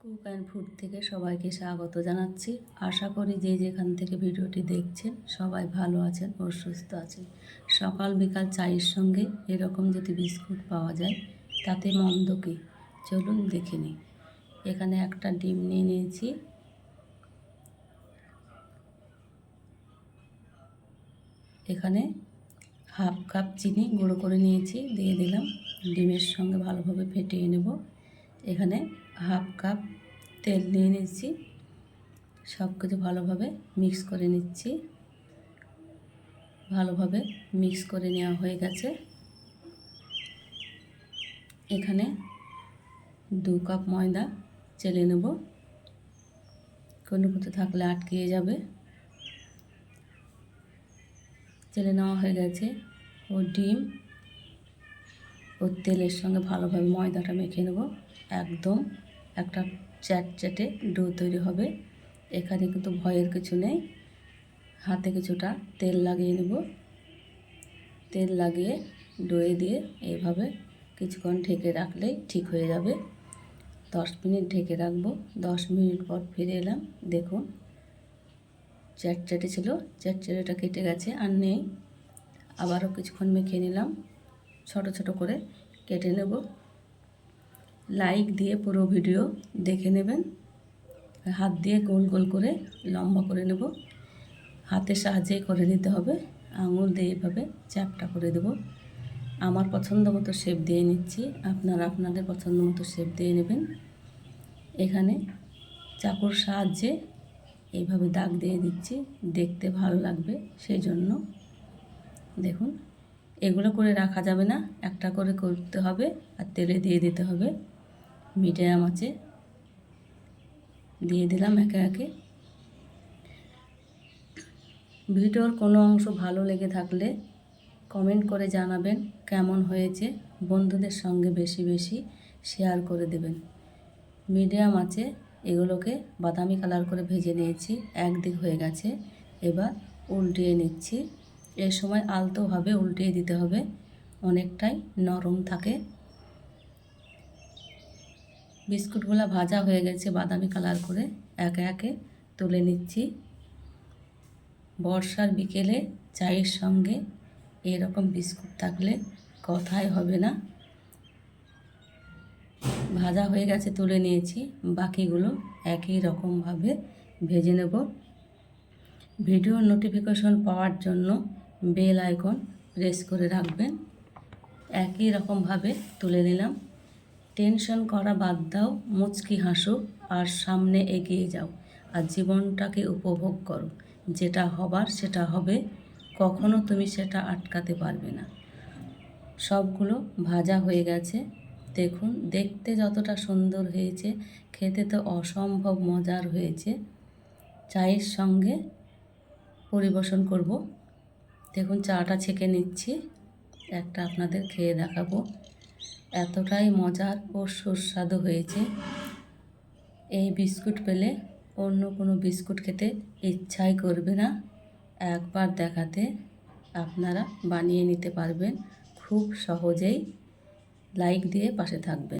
Cook and food থেকে সবাইকে স্বাগত জানাচ্ছি। আশা করি যে যেখান থেকে ভিডিওটি দেখছেন সবাই ভালো আছেন ও সুস্থ আছেন। সকাল বিকাল চায়ের সঙ্গে এরকম যদি বিস্কুট পাওয়া যায় তাতে মন্দ কি? চলুন দেখে নিই। এখানে একটা ডিম নিয়ে নিয়েছি, এখানে হাফ কাপ চিনি গুঁড়ো করে নিয়েছি, দিয়ে দিলাম। ডিমের সঙ্গে ভালোভাবে ফেটিয়ে নেব। এখানে হাফ কাপ তেল নিয়ে নিচ্ছি, সব কিছু ভালোভাবে মিক্স করে নিচ্ছি। ভালোভাবে মিক্স করে নেওয়া হয়ে গেছে। এখানে 2 কাপ ময়দা চেলে নেব, কোনো কিছু থাকলে আটকিয়ে যাবে। চেলে নেওয়া হয়ে গেছে। ও ডিম ও তেলের সঙ্গে ভালোভাবে ময়দাটা মেখে নেব। একদম একটা চ্যাটচ্যাটে ডো তৈরি হবে। এখানে কিন্তু ভয়ের কিছু নেই। হাতে কিছুটা তেল লাগিয়ে নেব। তেল লাগিয়ে ডোয়ে দিয়ে এইভাবে কিছুক্ষণ ঢেকে রাখলেই ঠিক হয়ে যাবে। 10 মিনিট ঢেকে রাখবো। 10 মিনিট পর ফিরে এলাম। দেখুন চ্যাটচ্যাটে ছিল, চ্যাটচ্যাটেটা কেটে গেছে, আর নেই। আবারও কিছুক্ষণ মেখে নিলাম। ছোট ছোট করে কেটে নেব। লাইক দিয়ে পুরো ভিডিও দেখে নেবেন। হাত দিয়ে গোল গোল করে লম্বা করে নেব। হাতের সাহায্যেই করে নিতে হবে। আঙুল দিয়ে এভাবে চ্যাপটা করে দেব। আমার পছন্দ মতো শেপ দিয়ে নিচ্ছি, আপনারা আপনাদের পছন্দ মতো শেপ দিয়ে নেবেন। এখানে চাকুর সাহায্যে এইভাবে দাগ দিয়ে দিচ্ছি, দেখতে ভালো লাগবে সেই জন্য। দেখুন এগুলো করে রাখা যাবে না, একটা করে করতে হবে আর তেলে দিয়ে দিতে হবে। মিডিয়াম আঁচে দিয়ে দিলাম একে একে। ভিডিওর কোনো অংশ ভালো লেগে থাকলে কমেন্ট করে জানাবেন কেমন হয়েছে। বন্ধুদের সঙ্গে বেশি বেশি শেয়ার করে দেবেন। মিডিয়াম আঁচে এগুলোকে বাদামি কালার করে ভেজে নিয়েছি। একদিক হয়ে গেছে, এবার উল্টিয়ে নিচ্ছি। এই সময় আলতোভাবে উল্টিয়ে দিতে হবে, অনেকটাই নরম থাকে। বিস্কুটগুলো ভাজা হয়ে গেছে বাদামি কালার করে, একে একে তুলে নিচ্ছি। বর্ষার বিকেলে চায়ের সঙ্গে এরকম বিস্কুট থাকলে কথাই হবে না। ভাজা হয়ে গেছে, তুলে নিয়েছি। বাকিগুলো একই রকমভাবে ভেজে নেব। ভিডিও নোটিফিকেশন পাওয়ার জন্য বেল আইকন প্রেস করে রাখবেন। একই রকমভাবে তুলে নিলাম। টেনশন করা বাদ দাও, মুচকি হাসো আর সামনে এগিয়ে যাও, আর জীবনটাকে উপভোগ করো। যেটা হবার সেটা হবে, কখনো তুমি সেটা আটকাতে পারবে না। সবগুলো ভাজা হয়ে গেছে। দেখুন দেখতে যতটা সুন্দর হয়েছে, খেতে তো অসম্ভব মজার হয়েছে। চায়ের সঙ্গে পরিবেশন করব। দেখুন চাটা ছেঁকে নিচ্ছি, একটা আপনাদের খেয়ে দেখাবো। এতটাই মজার ও সুস্বাদু হয়েছে। এই বিস্কুট পেলে অন্য কোনো বিস্কুট খেতে ইচ্ছাই করবে না। একবার দেখাতে আপনারা বানিয়ে নিতে পারবেন খুব সহজেই। লাইক দিয়ে পাশে থাকবেন।